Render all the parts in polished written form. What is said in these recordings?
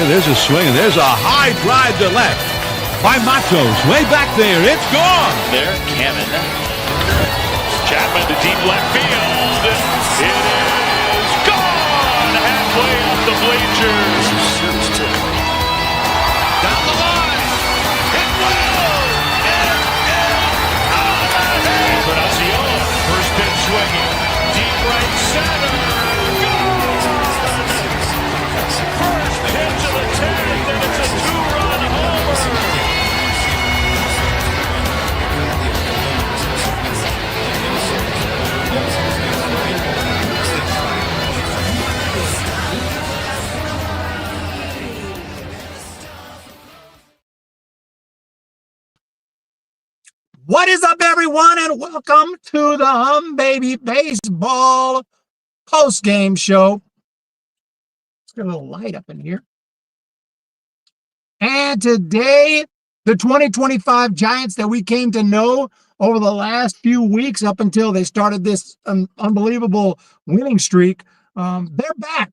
Here, there's a swing, and there's a high drive to left by Matos. Way back there. It's gone. There, Cannon. Chapman to deep left field. It is gone. Halfway up the bleachers. Down the line. It will. It is out of here. Encarnacion. First pitch swinging. Deep right center. First pitch of the 10th, and it's a two-run homer. What is up, everyone, and welcome to the Humm Baby Baseball post-game show. Let's get a little light up in here. And today, the 2025 Giants that we came to know over the last few weeks up until they started this unbelievable winning streak, they're back.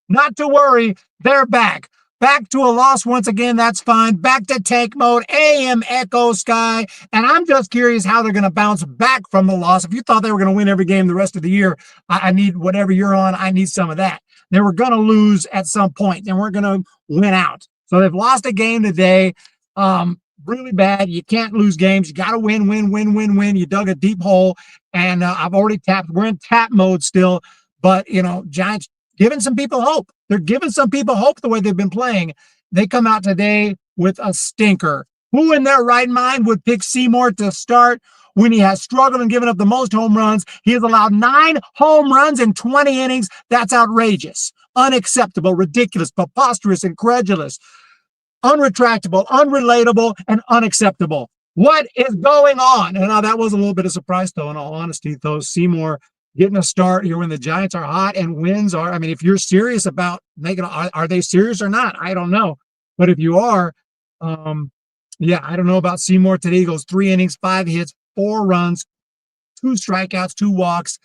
Not to worry, they're back. Back to a loss once again, that's fine. Back to tank mode, AM Echo Sky. And I'm just curious how they're going to bounce back from the loss. If you thought they were going to win every game the rest of the year, I need whatever you're on, I need some of that. They were going to lose at some point. They weren't going to win out. So they've lost a game today. Really bad. You can't lose games. You got to win. You dug a deep hole. And I've already tapped. We're in tap mode still. But, Giants giving some people hope. They're giving some people hope the way they've been playing. They come out today with a stinker. Who in their right mind would pick Seymour to start when he has struggled and given up the most home runs? He has allowed 9 home runs in 20 innings. That's outrageous, unacceptable, ridiculous, preposterous, incredulous, unretractable, unrelatable, and unacceptable. What is going on? And now that was a little bit of surprise, though, in all honesty, though. Seymour getting a start here when the Giants are hot and wins are, if you're serious about making, are they serious or not? I don't know. But if you are, I don't know about Seymour today. He goes 3 innings, 5 hits, 4 runs, 2 strikeouts, 2 walks,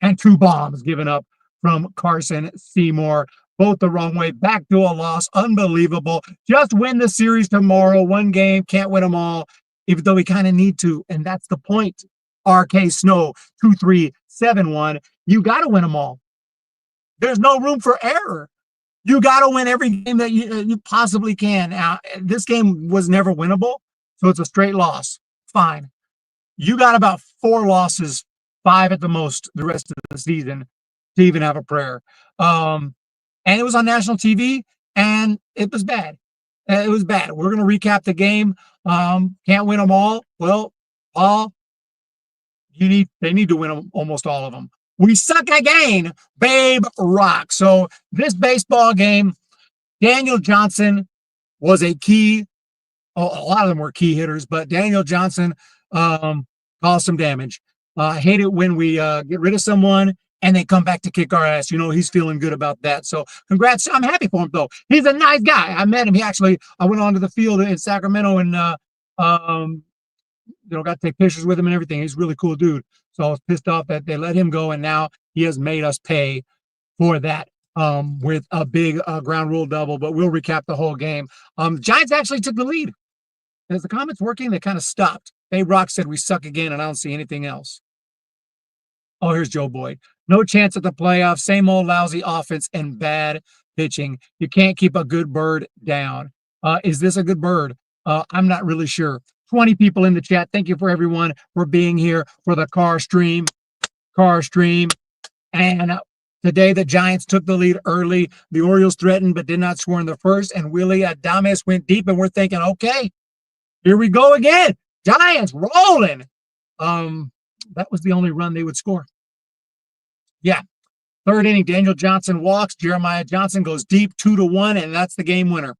and 2 bombs given up from Carson Seymour. Both the wrong way, back to a loss. Unbelievable. Just win the series tomorrow. 1 game, can't win them all, even though we kind of need to. And that's the point. RK Snow, 2-3-7-1. You got to win them all. There's no room for error. You got to win every game that you possibly can. Now, this game was never winnable, so it's a straight loss. Fine. You got about 4 losses, 5 at the most, the rest of the season to even have a prayer. And it was on national TV, and it was bad. It was bad. We're going to recap the game. Can't win them all. Well, they need to win them, almost all of them. We suck again, Babe Rock. So this baseball game, Daniel Johnson was a key. A lot of them were key hitters, but Daniel Johnson caused some damage. I hate it when we get rid of someone and they come back to kick our ass. He's feeling good about that. So congrats. I'm happy for him, though. He's a nice guy. I met him. I went onto the field in Sacramento and got to take pictures with him and everything. He's a really cool dude. So I was pissed off that they let him go, and now he has made us pay for that with a big ground rule double. But we'll recap the whole game. Giants actually took the lead. Is the comments working? They kind of stopped. Babe Rock said we suck again, and I don't see anything else. Oh, here's Joe Boyd. No chance at the playoffs. Same old lousy offense and bad pitching. You can't keep a good bird down. Is this a good bird? I'm not really sure. 20 people in the chat. Thank you for everyone for being here for the car stream. And today the Giants took the lead early. The Orioles threatened but did not score in the first. And Willie Adames went deep, and we're thinking, okay, here we go again. Giants rolling. That was the only run they would score. Yeah. 3rd inning, Daniel Johnson walks. Jeremiah Johnson goes deep 2-1, and that's the game winner.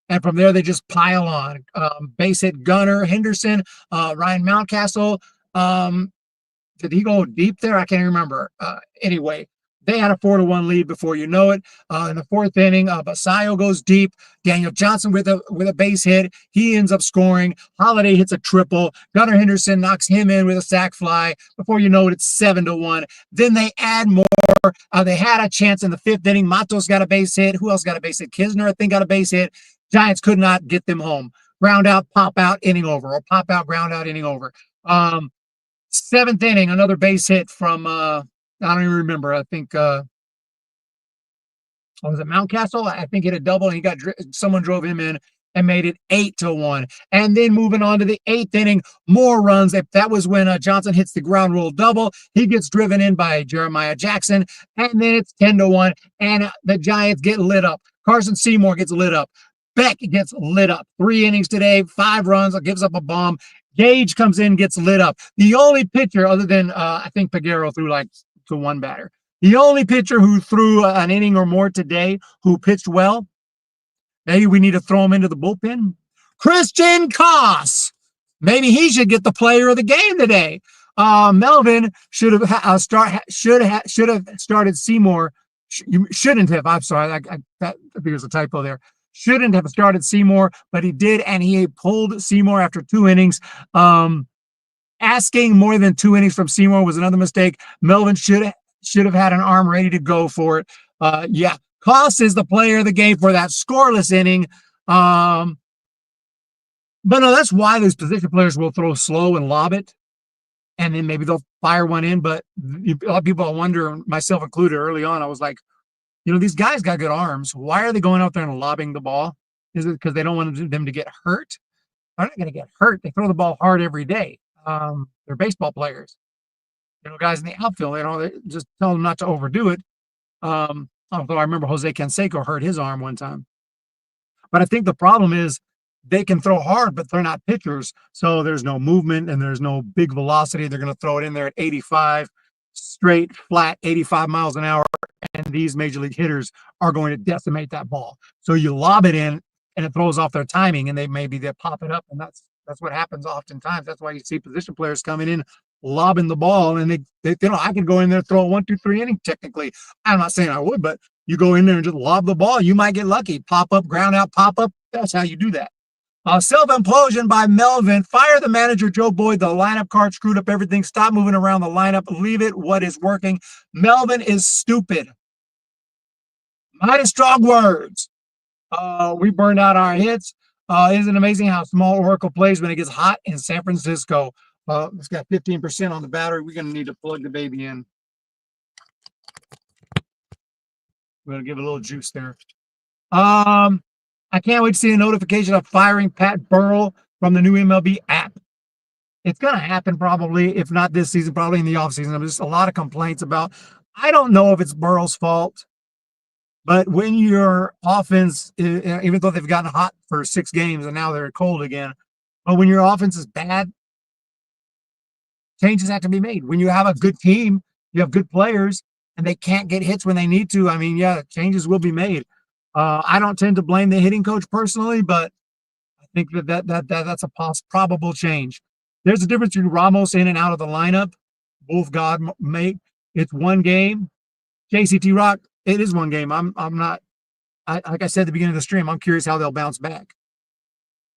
And from there, they just pile on. Base hit Gunner, Henderson, Ryan Mountcastle. Did he go deep there? I can't remember. Anyway, They had a 4-1 lead before you know it. In the fourth inning, Basayo goes deep. Daniel Johnson with a base hit. He ends up scoring. Holiday hits a triple. Gunnar Henderson knocks him in with a sac fly. Before you know it, it's 7-1. Then they add more. They had a chance in the fifth inning. Matos got a base hit. Who else got a base hit? Kisner, I think, got a base hit. Giants could not get them home. Ground out, pop out, inning over, or pop out, ground out, inning over. Seventh inning, another base hit from I don't even remember. I think was it Mountcastle? I think hit a double, and he got someone drove him in and made it 8-1. And then moving on to the eighth inning, more runs. That was when Johnson hits the ground rule double. He gets driven in by Jeremiah Jackson, and then it's 10-1, and the Giants get lit up. Carson Seymour gets lit up. Beck gets lit up. 3 innings today, 5 runs, gives up a bomb. Gage comes in, gets lit up. The only pitcher, other than I think Peguero threw like to one batter, the only pitcher who threw an inning or more today who pitched well, maybe we need to throw him into the bullpen. Christian Koss. Maybe he should get the player of the game today. Melvin should have started Seymour. You shouldn't have. I'm sorry. I think there's a typo there. Shouldn't have started Seymour, but he did, and he pulled Seymour after 2 innings. Asking more than 2 innings from Seymour was another mistake. Melvin should have had an arm ready to go for it. Koss is the player of the game for that scoreless inning. But no, that's why those position players will throw slow and lob it, and then maybe they'll fire one in. But a lot of people wonder, myself included, early on, I was like, these guys got good arms. Why are they going out there and lobbing the ball? Is it because they don't want them to get hurt? They're not going to get hurt. They throw the ball hard every day. They're baseball players. Guys in the outfield, they just tell them not to overdo it. Although I remember Jose Canseco hurt his arm one time. But I think the problem is they can throw hard, but they're not pitchers. So there's no movement and there's no big velocity. They're going to throw it in there at 85, straight, flat, 85 miles an hour. And these major league hitters are going to decimate that ball. So you lob it in and it throws off their timing, and they pop it up. And that's what happens oftentimes. That's why you see position players coming in, lobbing the ball, and they I can go in there, throw a 1, 2, 3 inning technically. I'm not saying I would, but you go in there and just lob the ball. You might get lucky. Pop up, ground out, pop up. That's how you do that. Self-implosion by Melvin. Fire the manager, Joe Boyd. The lineup card screwed up everything. Stop moving around the lineup. Leave it what is working. Melvin is stupid. Mighty strong words. We burned out our hits. Isn't it amazing how small Oracle plays when it gets hot in San Francisco? It's got 15% on the battery. We're going to need to plug the baby in. We're going to give it a little juice there. I can't wait to see a notification of firing Pat Burrell from the new MLB app. It's going to happen probably, if not this season, probably in the offseason. There's just a lot of complaints about. I don't know if it's Burrell's fault, but when your offense, even though they've gotten hot for 6 games and now they're cold again, but when your offense is bad, changes have to be made. When you have a good team, you have good players, and they can't get hits when they need to, changes will be made. I don't tend to blame the hitting coach personally, but I think that's a probable change. There's a difference between Ramos in and out of the lineup. Wolf God make it's 1 game. JCT Rock, it is 1 game. I'm not. Like I said at the beginning of the stream, I'm curious how they'll bounce back.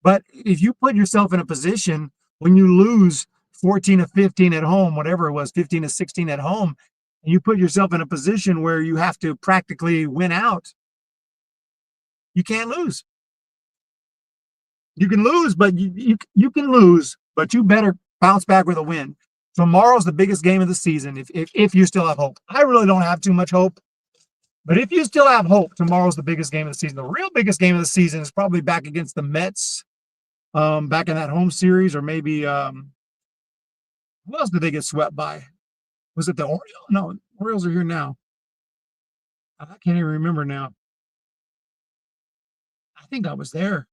But if you put yourself in a position when you lose 14 of 15 at home, whatever it was, 15 of 16 at home, and you put yourself in a position where you have to practically win out, you can't lose. You can lose, but you can lose, but you better bounce back with a win. Tomorrow's the biggest game of the season if you still have hope. I really don't have too much hope, but if you still have hope, tomorrow's the biggest game of the season. The real biggest game of the season is probably back against the Mets, back in that home series, or maybe who else did they get swept by? Was it the Orioles? No, Orioles are here now. I can't even remember now. I think I was there.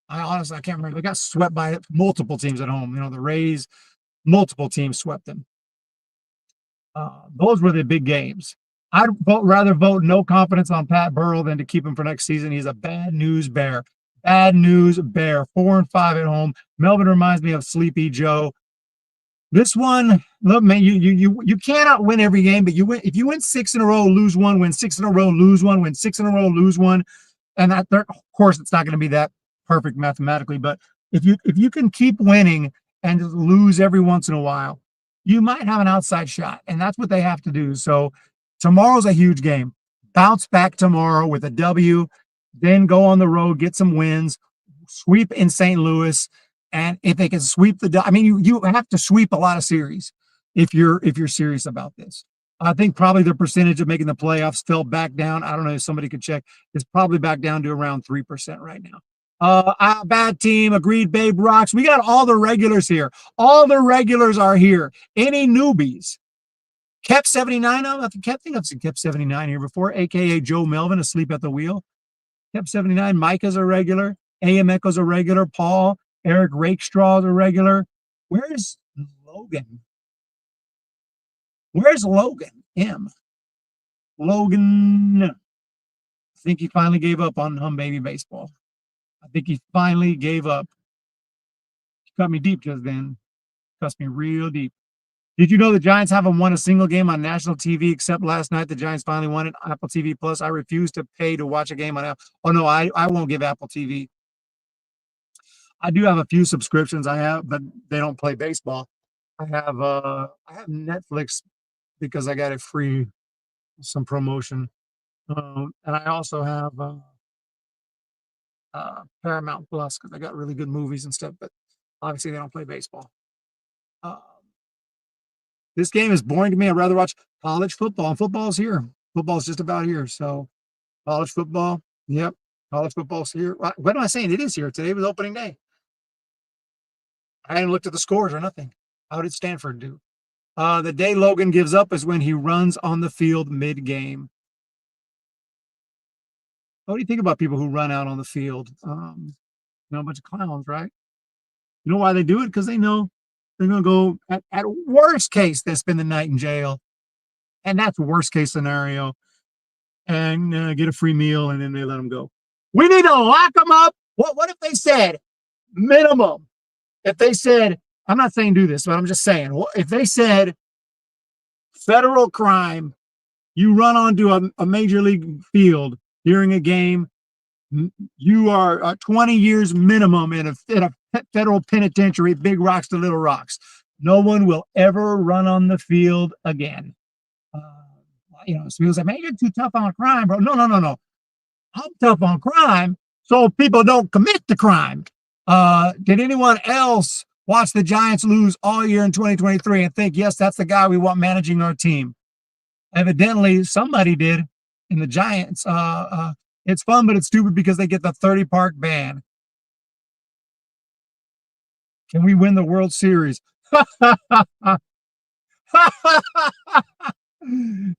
I honestly can't remember. They got swept by multiple teams at home. The Rays, multiple teams swept them. Those were the big games. I'd rather vote no confidence on Pat Burrell than to keep him for next season. He's a bad news bear. Bad news bear. 4-5 at home. Melvin reminds me of Sleepy Joe. This one, look, man, you cannot win every game, but you win if you win 6 in a row, lose one, win 6 in a row, lose one, win 6 in a row, lose one, and that of course it's not going to be that perfect mathematically, but if you can keep winning and just lose every once in a while, you might have an outside shot, and that's what they have to do. So tomorrow's a huge game. Bounce back tomorrow with a W, then go on the road, get some wins, sweep in St. Louis, and if they can sweep I mean, you have to sweep a lot of series if you're serious about this. I think probably the percentage of making the playoffs fell back down. I don't know if somebody could check. It's probably back down to around 3% right now. Bad team. Agreed. Babe rocks. We got all the regulars here. All the regulars are here. Any newbies? Kept 79. I think I've seen Kept 79 here before, aka Joe Melvin asleep at the wheel. Kept 79. Micah's a regular. AM Echo's a regular. Paul. Eric Rakestraw is a regular. Where's Logan? Where's Logan? M. Logan. I think he finally gave up on Humm Baby Baseball. I think he finally gave up. He cut me deep just then. Cuts me real deep. Did you know the Giants haven't won a single game on national TV except last night? The Giants finally won it. Apple TV Plus. I refuse to pay to watch a game on Apple. Oh, no, I won't give Apple TV. I do have a few subscriptions I have, but they don't play baseball. I have Netflix because I got it free, some promotion. And I also have Paramount Plus because I got really good movies and stuff, but obviously they don't play baseball. This game is boring to me. I'd rather watch college football, and football's here. Football's just about here. So college football, yep. College football's here. What am I saying? It is here. Today was opening day. I hadn't looked at the scores or nothing. How did Stanford do? The day Logan gives up is when he runs on the field mid-game. What do you think about people who run out on the field? A bunch of clowns, right? You know why they do it? Because they know they're going to go, at worst case, they spend the night in jail. And that's worst case scenario. And get a free meal, and then they let them go. We need to lock them up. What if they said minimum? If they said, I'm not saying do this, but I'm just saying, if they said federal crime, you run onto a major league field during a game, you are 20 years minimum in a federal penitentiary, big rocks to little rocks. No one will ever run on the field again. So people say, man, you're too tough on crime, bro. No. I'm tough on crime so people don't commit the crime. Did anyone else watch the Giants lose all year in 2023 and think, yes, that's the guy we want managing our team? Evidently, somebody did in the Giants. It's fun, but it's stupid because they get the 30-park ban. Can we win the World Series?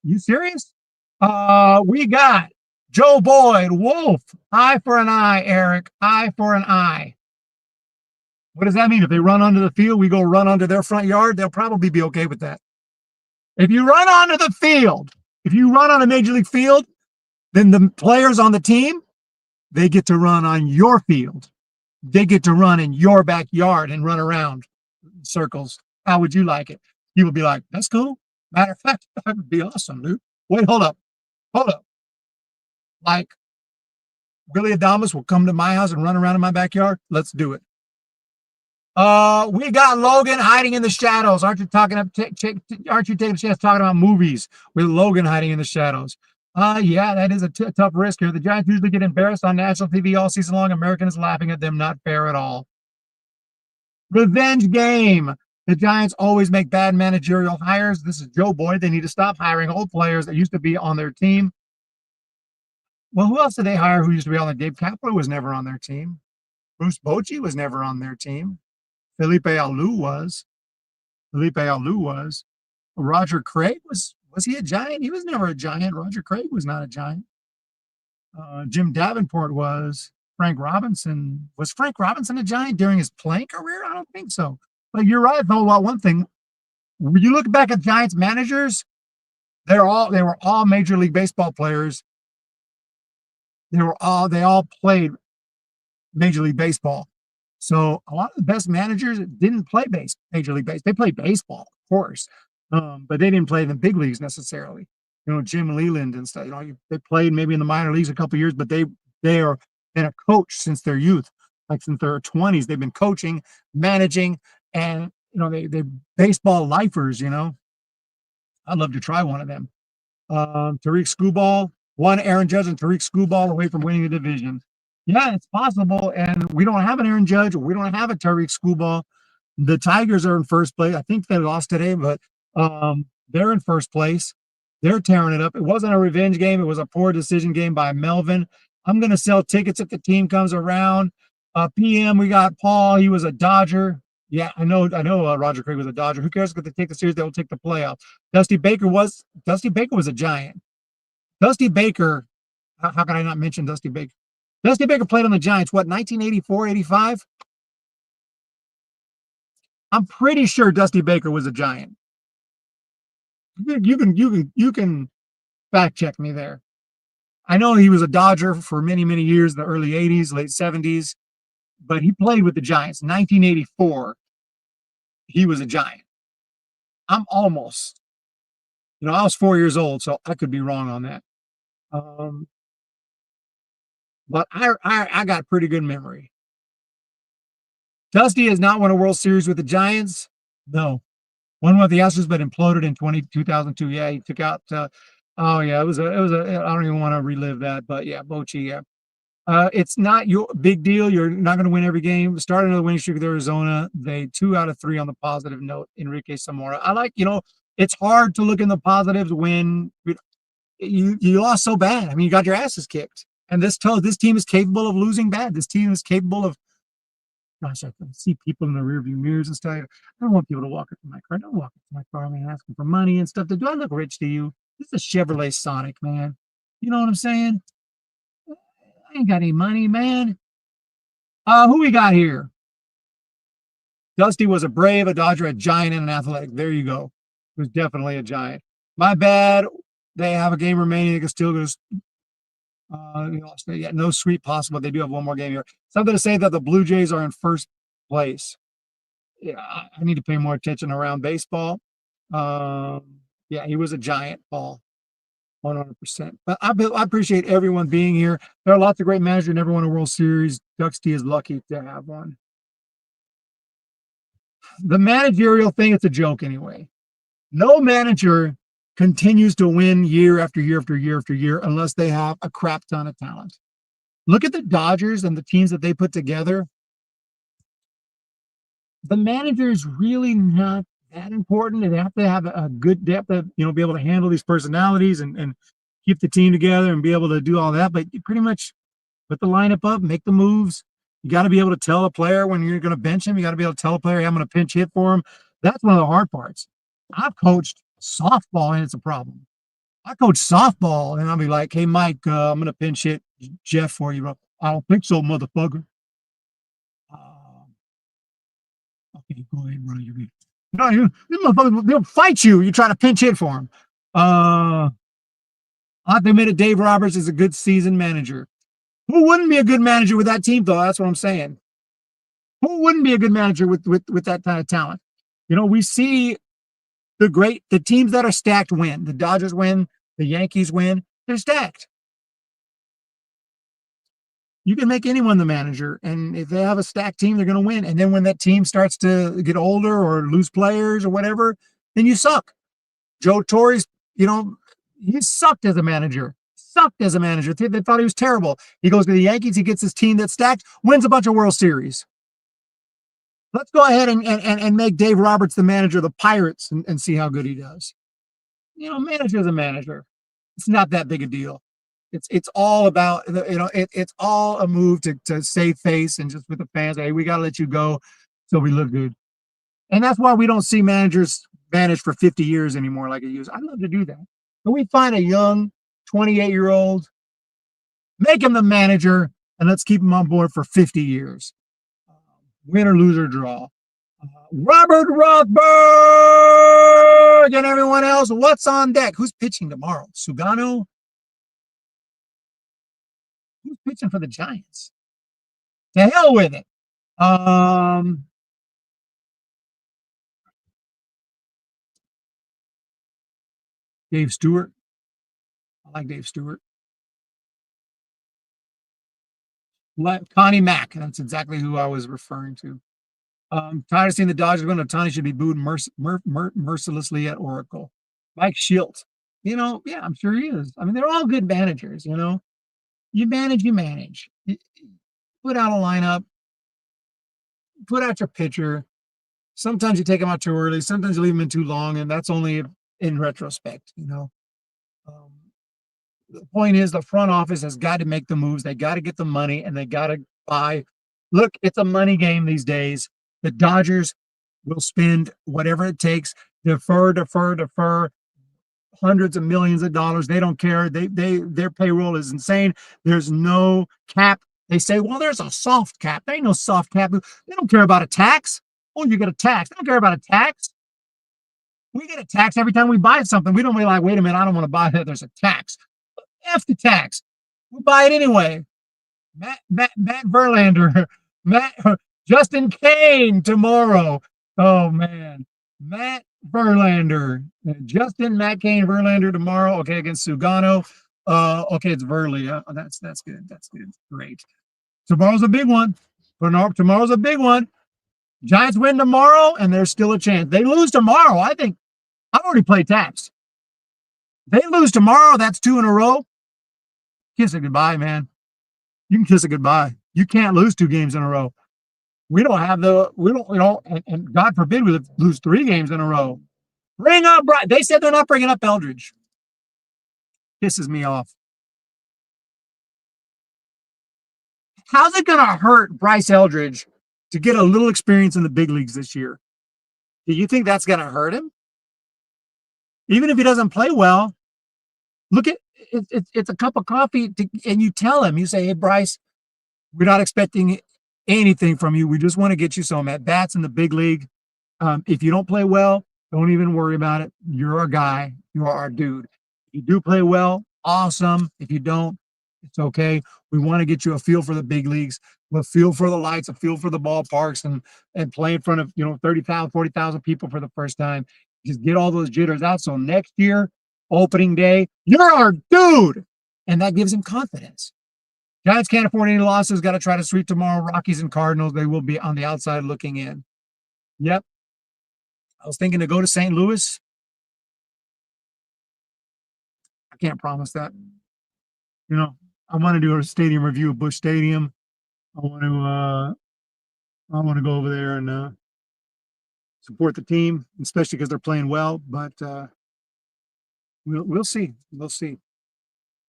You serious? We got Joe Boyd, Wolf, eye for an eye, Eric, eye for an eye. What does that mean? If they run onto the field, we go run onto their front yard, they'll probably be okay with that. If you run onto the field, if you run on a major league field, then the players on the team, they get to run on your field. They get to run in your backyard and run around in circles. How would you like it? You would be like, that's cool. Matter of fact, that would be awesome, dude. Wait, hold up. Like, Willie Adamas will come to my house and run around in my backyard. Let's do it. We got Logan hiding in the shadows. Aren't you taking a chance talking about movies with Logan hiding in the shadows? Yeah, that is a tough risk here. The Giants usually get embarrassed on national TV all season long. American is laughing at them. Not fair at all. Revenge game. The Giants always make bad managerial hires. This is Joe Boyd. They need to stop hiring old players that used to be on their team. Well, who else did they hire who used to be on there? Dave Kapler was never on their team. Bruce Bochy was never on their team. Felipe Alou was. Roger Craig was he a Giant? He was never a Giant. Roger Craig was not a Giant. Jim Davenport was. Frank Robinson. Was Frank Robinson a Giant during his playing career? I don't think so. But you're right, though, about one thing. When you look back at Giants managers, they were all Major League Baseball players. They all played Major League Baseball. So a lot of the best managers didn't play Major League Baseball. They played baseball, of course, but they didn't play in the big leagues necessarily. Jim Leland and stuff. They played maybe in the minor leagues a couple years, but they are been a coach since their youth, like since their 20s. They've been coaching, managing, and they baseball lifers. I'd love to try one of them. Tariq Skubal, one Aaron Judge and Tariq Skubal away from winning the division. Yeah, it's possible. And we don't have an Aaron Judge. We don't have a Tariq Skubal. The Tigers are in first place. I think they lost today, but they're in first place. They're tearing it up. It wasn't a revenge game. It was a poor decision game by Melvin. I'm going to sell tickets if the team comes around. PM, we got Paul. He was a Dodger. Yeah, I know. Roger Craig was a Dodger. Who cares if they take the series? They'll take the playoff. Dusty Baker was a Giant. Dusty Baker, how can I not mention Dusty Baker? Dusty Baker played on the Giants, 1984, 85? I'm pretty sure Dusty Baker was a Giant. You can fact check me there. I know he was a Dodger for many, many years, in the early 80s, late 70s, but he played with the Giants. 1984, he was a Giant. I'm almost, I was 4 years old, so I could be wrong on that. But I got pretty good memory. Dusty has not won a World Series with the Giants. No. Won with the Astros, but imploded in 2002. Yeah, he took out. It was a. I don't even want to relive that, but yeah, Bochy. Yeah, it's not your big deal. You're not going to win every game. Start another winning streak with Arizona. They 2 out of 3 on the positive note. Enrique Zamora. I like. It's hard to look in the positives when you lost so bad. I mean, you got your asses kicked, and this team is capable of losing bad. This team is capable of. Gosh, I can see people in the rearview mirrors and stuff. I don't want people to walk up to my car. Don't walk up to my car. I mean, asking for money and stuff. Do I look rich to you? This is a Chevrolet Sonic, man. You know what I'm saying? I ain't got any money, man. Who we got here? Dusty was a Brave, a Dodger, a Giant, and an Athletic. There you go. He was definitely a Giant. My bad. They have a game remaining. They can still go. No sweep possible. They do have one more game here. Something to say that the Blue Jays are in first place. Yeah, I need to pay more attention around baseball. He was a Giant, Paul, 100%. But I appreciate everyone being here. There are lots of great managers who never won a World Series. Duxty is lucky to have one. The managerial thing, it's a joke anyway. No manager continues to win year after year after year after year unless they have a crap ton of talent. Look at the Dodgers and the teams that they put together. The manager is really not that important. They have to have a good depth of, be able to handle these personalities and keep the team together and be able to do all that. But you pretty much put the lineup up, make the moves. You got to be able to tell a player when you're going to bench him. You got to be able to tell a player, hey, I'm going to pinch hit for him. That's one of the hard parts. I've coached softball and it's a problem. I coach softball and I'll be like, hey, Mike, I'm going to pinch hit Jeff for you. I don't think so, motherfucker. Okay, go ahead and run your game. No, these motherfuckers, they'll fight you. You try to pinch hit for them. I have to admit it, Dave Roberts is a good seasoned manager. Who wouldn't be a good manager with that team, though? That's what I'm saying. Who wouldn't be a good manager with that kind of talent? We see the teams that are stacked win. The Dodgers win. The Yankees win. They're stacked. You can make anyone the manager, and if they have a stacked team, they're going to win. And then when that team starts to get older or lose players or whatever, then you suck. Joe Torre's, he sucked as a manager. They thought he was terrible. He goes to the Yankees. He gets his team that's stacked, wins a bunch of World Series. Let's go ahead and make Dave Roberts the manager of the Pirates and see how good he does. Manager is a manager. It's not that big a deal. It's all about, it's all a move to save face and just with the fans. Hey, we got to let you go so we look good. And that's why we don't see managers manage for 50 years anymore like it used. I'd love to do that. Can we find a young 28-year-old, make him the manager, and let's keep him on board for 50 years? Win or lose or draw. Robert Rothberg and everyone else, what's on deck? Who's pitching tomorrow? Sugano? Who's pitching for the Giants? To hell with it. Um, Dave Stewart. I like Dave Stewart. Connie Mack. That's exactly who I was referring to. Tired of seeing the Dodgers win. Otani should be booed mercilessly at Oracle. Mike Schilt. Yeah, I'm sure he is. I mean, they're all good managers. You manage, you manage. Put out a lineup, put out your pitcher. Sometimes you take them out too early. Sometimes you leave them in too long, and that's only in retrospect. Um, the point is, the front office has got to make the moves. They got to get the money, and they got to buy. Look, it's a money game these days. The Dodgers will spend whatever it takes, defer, hundreds of millions of dollars. They don't care. Their payroll is insane. There's no cap. They say, well, there's a soft cap. There ain't no soft cap. They don't care about a tax. Oh, you get a tax. They don't care about a tax. We get a tax every time we buy something. We don't be like, wait a minute, I don't want to buy that. There's a tax. F the tax. We buy it anyway. Matt Verlander, Justin Kane tomorrow. Oh man, Matt Verlander, Matt Kane, Verlander tomorrow. Okay, against Sugano. Okay, it's Verley. That's good. That's good. Great. Tomorrow's a big one. Tomorrow's a big one. Giants win tomorrow, and there's still a chance. They lose tomorrow. I think I've already played taps. They lose tomorrow. That's 2 in a row. Kiss it goodbye, man. You can kiss it goodbye. You can't lose 2 games in a row. We don't, and God forbid we lose 3 games in a row. Bring up, they said they're not bringing up Eldridge. Pisses me off. How's it going to hurt Bryce Eldridge to get a little experience in the big leagues this year? Do you think that's going to hurt him? Even if he doesn't play well, look at it's a cup of coffee, and you tell him, you say, hey, Bryce, we're not expecting anything from you. We just want to get you some at bats in the big league. If you don't play well, don't even worry about it. You're our guy. You're our dude. If you do play well, awesome. If you don't, it's okay. We want to get you a feel for the big leagues, a feel for the lights, a feel for the ballparks, and play in front of 30,000, 40,000 people for the first time. Just get all those jitters out. So next year, opening day, you're our dude. And that gives him confidence. Giants can't afford any losses. Got to try to sweep tomorrow. Rockies and Cardinals, they will be on the outside looking in. Yep. I was thinking to go to St. Louis. I can't promise that. I want to do a stadium review of Busch Stadium. I want to go over there and support the team, especially because they're playing well. But we'll see. We'll see.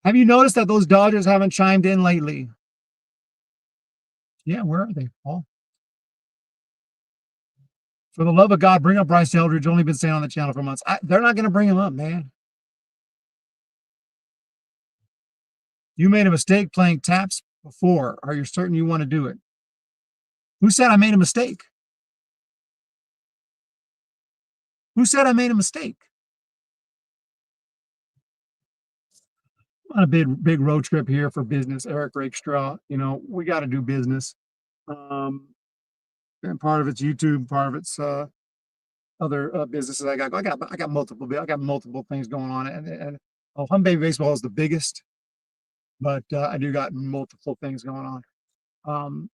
Have you noticed that those Dodgers haven't chimed in lately? Yeah, where are they, Paul? For the love of God, bring up Bryce Eldridge. Only been saying on the channel for months. They're not going to bring him up, man. You made a mistake playing taps before. Are you certain you want to do it? Who said I made a mistake? Who said I made a mistake? I'm on a big road trip here for business. Eric Rakestraw. We got to do business. And part of it's YouTube, part of it's other businesses I got. I got multiple things going on, and Humm Baby Baseball is the biggest, but I do got multiple things going on.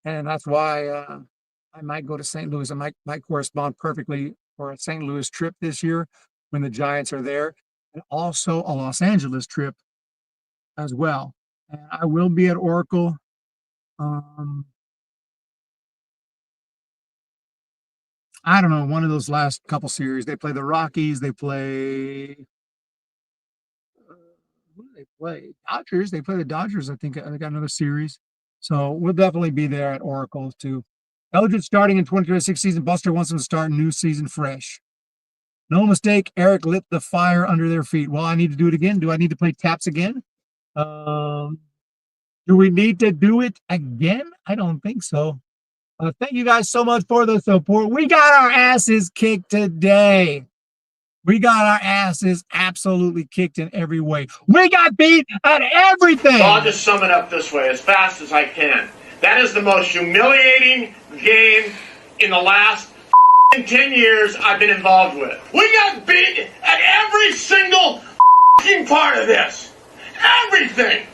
And that's why I might go to St. Louis. I might correspond perfectly for a St. Louis trip this year when the Giants are there, and also a Los Angeles trip as well. And I will be at Oracle. I don't know, one of those last couple series. They play the Rockies. They play who do they play? Dodgers. They play the Dodgers. I think they got another series. So we'll definitely be there at Oracle too. Eldridge starting in 2026 season. Buster wants him to start new season fresh. No mistake, Eric lit the fire under their feet. Well, I need to do it again. Do I need to play taps again? Do we need to do it again? I don't think so. Thank you guys so much for the support. We got our asses kicked today. We got our asses absolutely kicked in every way. We got beat at everything. So I'll just sum it up this way as fast as I can. That is the most humiliating game in the last 10 years I've been involved with. We got beat at every single part of this. Everything.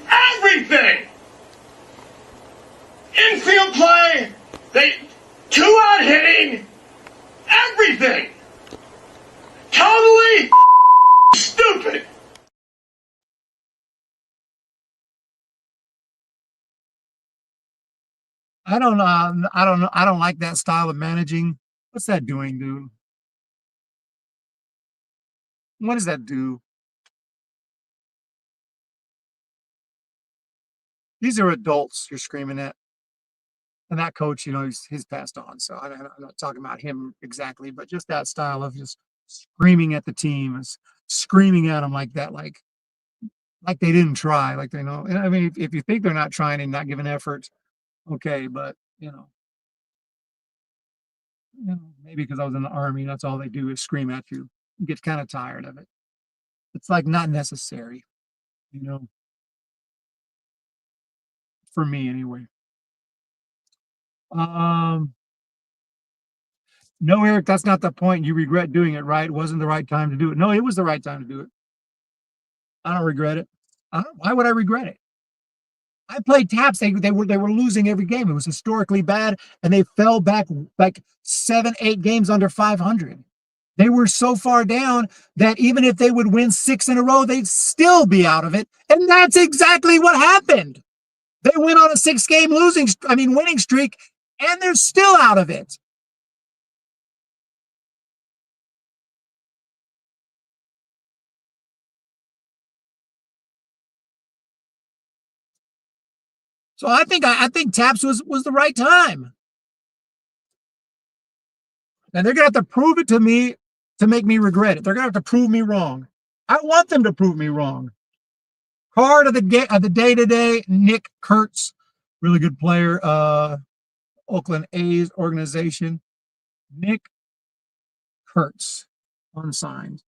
Everything. Infield play, two-out hitting, everything. Totally stupid. I don't know. I don't know. I don't like that style of managing. What's that doing, dude? What does that do? These are adults you're screaming at. And that coach, he's passed on. So I'm not talking about him exactly, but just that style of just screaming at the team, screaming at them like that, like they didn't try, like they know. I mean, if you think they're not trying and not giving effort, okay, but maybe because I was in the Army, that's all they do is scream at you. You get kind of tired of it. It's like not necessary, you know, for me anyway. Um, no, Eric, that's not the point. You regret doing it, right? It wasn't the right time to do it. No, it was the right time to do it. I don't regret it. Why would I regret it? I played taps. They were losing every game. It was historically bad, and they fell back like 7, 8 games under 500. They were so far down that even if they would win 6 in a row, they'd still be out of it. And that's exactly what happened. They went on a 6-game winning streak, and they're still out of it. So I think Taps was the right time. And they're gonna have to prove it to me to make me regret it. They're gonna have to prove me wrong. I want them to prove me wrong. Card of the day today, Nick Kurtz, really good player, Oakland A's organization. Nick Kurtz, unsigned.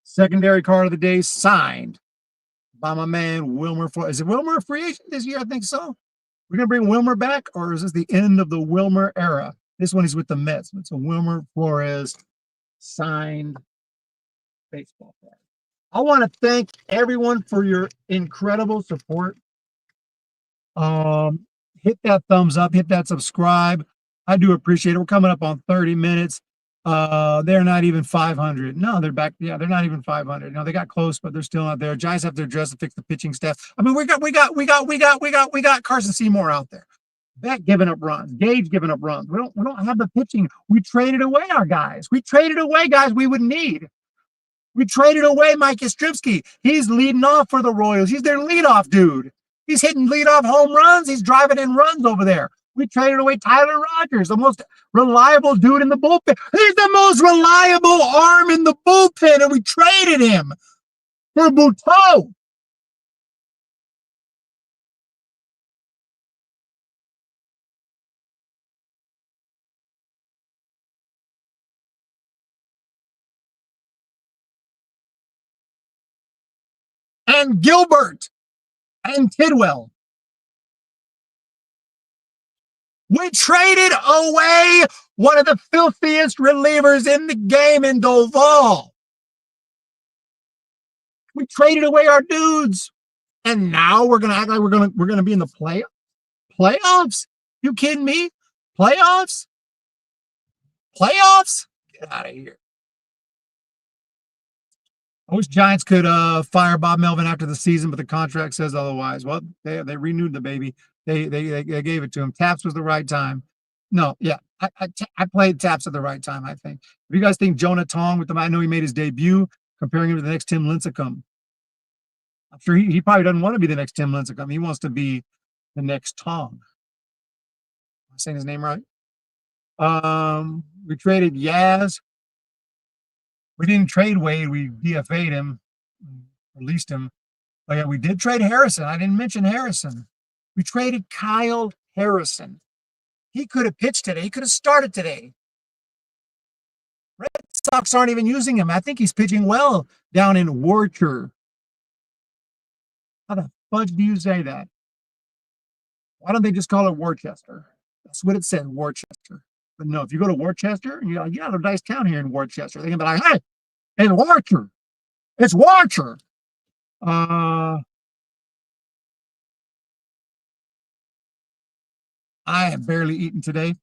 Secondary card of the day, signed by my man Wilmer. Is it Wilmer a free agent this year? I think so. We're gonna bring Wilmer back, or is this the end of the Wilmer era? This one is with the Mets. It's a Wilmer Flores signed baseball card. I want to thank everyone for your incredible support. Hit that thumbs up, hit that subscribe. I do appreciate it. We're coming up on 30 minutes. They're not even 500. No, they're back. Yeah, they're not even 500. No, they got close, but they're still not there. Giants have to address and fix the pitching staff. I mean, we got Carson Seymour out there. Beck giving up runs, Gage giving up runs. We don't have the pitching. We traded away our guys. We traded away guys we would need. We traded away Mike Yastrzemski. He's leading off for the Royals. He's their leadoff dude. He's hitting leadoff home runs. He's driving in runs over there. We traded away Tyler Rogers, the most reliable dude in the bullpen. He's the most reliable arm in the bullpen, and we traded him for Bouteau. And Gilbert and Tidwell. We traded away one of the filthiest relievers in the game in Doval. We traded away our dudes. And now we're gonna act like we're gonna be in the playoffs? You kidding me? Playoffs? Get out of here. I wish Giants could fire Bob Melvin after the season, but the contract says otherwise. Well, they renewed the baby. They gave it to him. Taps was the right time. No, yeah, I played Taps at the right time. I think. If you guys think Jonah Tong I know he made his debut, comparing him to the next Tim Lincecum. I'm sure he probably doesn't want to be the next Tim Lincecum. He wants to be the next Tong. Am I saying his name right? We traded Yaz. We didn't trade Wade. We DFA'd him, released him. But yeah, we did trade Harrison. I didn't mention Harrison. We traded Kyle Harrison. He could have pitched today. He could have started today. Red Sox aren't even using him. I think he's pitching well down in Worcester. How the fudge do you say that? Why don't they just call it Worcester? That's what it said, Worcester. But no, if you go to Worcester, and you're like, yeah, there's a nice town here in Worcester. They can be like, hey, it's Worcester. It's Worcester. I have barely eaten today.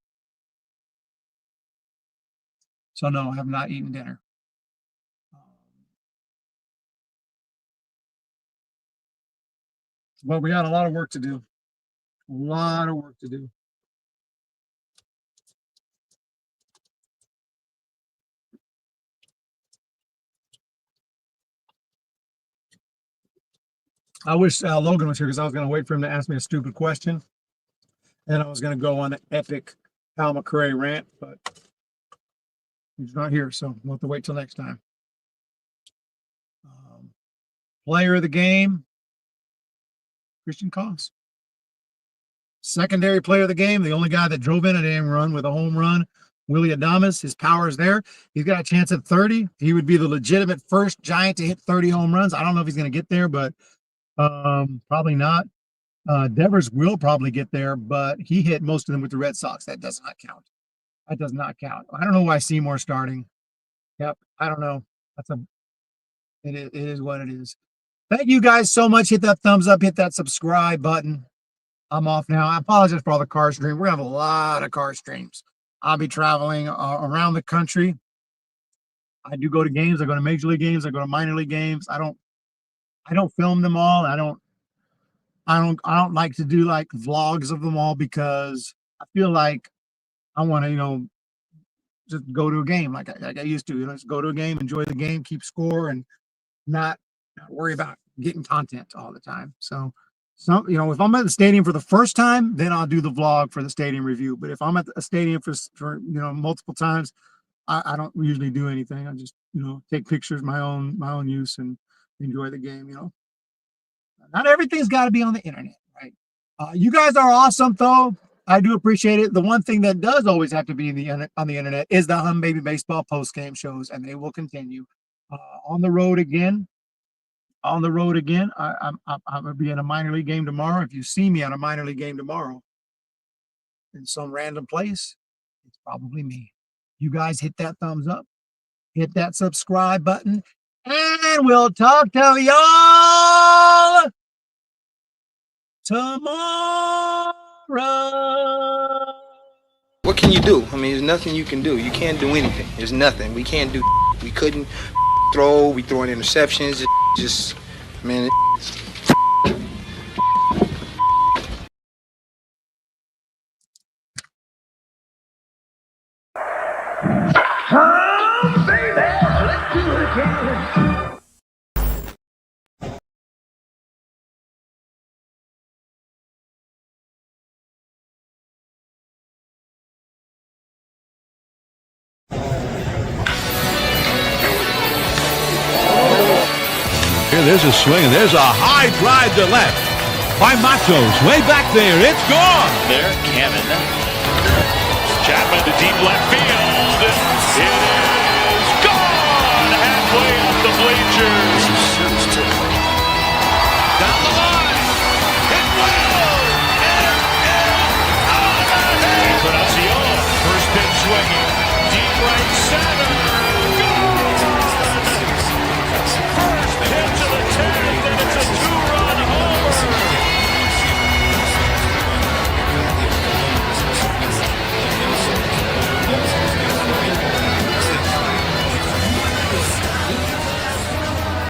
So no, I have not eaten dinner. But we got a lot of work to do. A lot of work to do. I wish Logan was here because I was going to wait for him to ask me a stupid question. And I was going to go on an epic Hal McRae rant, but he's not here, so we'll have to wait till next time. Player of the game, Christian Koss. Secondary player of the game, the only guy that drove in a damn run with a home run, Willie Adames. His power is there. He's got a chance at 30. He would be the legitimate first Giant to hit 30 home runs. I don't know if he's going to get there, but probably not. Devers will probably get there, but he hit most of them with the Red Sox. That does not count. That does not count. I don't know why Seymour's starting. Yep, I don't know. It is what it is. Thank you guys so much. Hit that thumbs up. Hit that subscribe button. I'm off now. I apologize for all the car streams. We're going to have a lot of car streams. I'll be traveling around the country. I do go to games. I go to major league games. I go to minor league games. I don't film them all. I don't like to do like vlogs of them all because I feel like I want to, just go to a game like I used to, just go to a game, enjoy the game, keep score, and not worry about getting content all the time. So, if I'm at the stadium for the first time, then I'll do the vlog for the stadium review. But if I'm at a stadium for multiple times, I don't usually do anything. I just, take pictures, my own use, and enjoy the game. Not everything's got to be on the internet, right? You guys are awesome, though. I do appreciate it. The one thing that does always have to be on the internet is the Humm Baby Baseball post-game shows, and they will continue. On the road again. I'm gonna be in a minor league game tomorrow. If you see me on a minor league game tomorrow in some random place, it's probably me. You guys hit that thumbs up, hit that subscribe button, and we'll talk to y'all tomorrow. What can you do? I mean, there's nothing you can do. You can't do anything. There's nothing. We can't do. We couldn't throw. We throwing interceptions. Just, man. Oh, baby, let's do it again. Here, there's a swing, and there's a high drive to left by Matos. Way back there, it's gone. There, Cannon. Chapman to deep left field.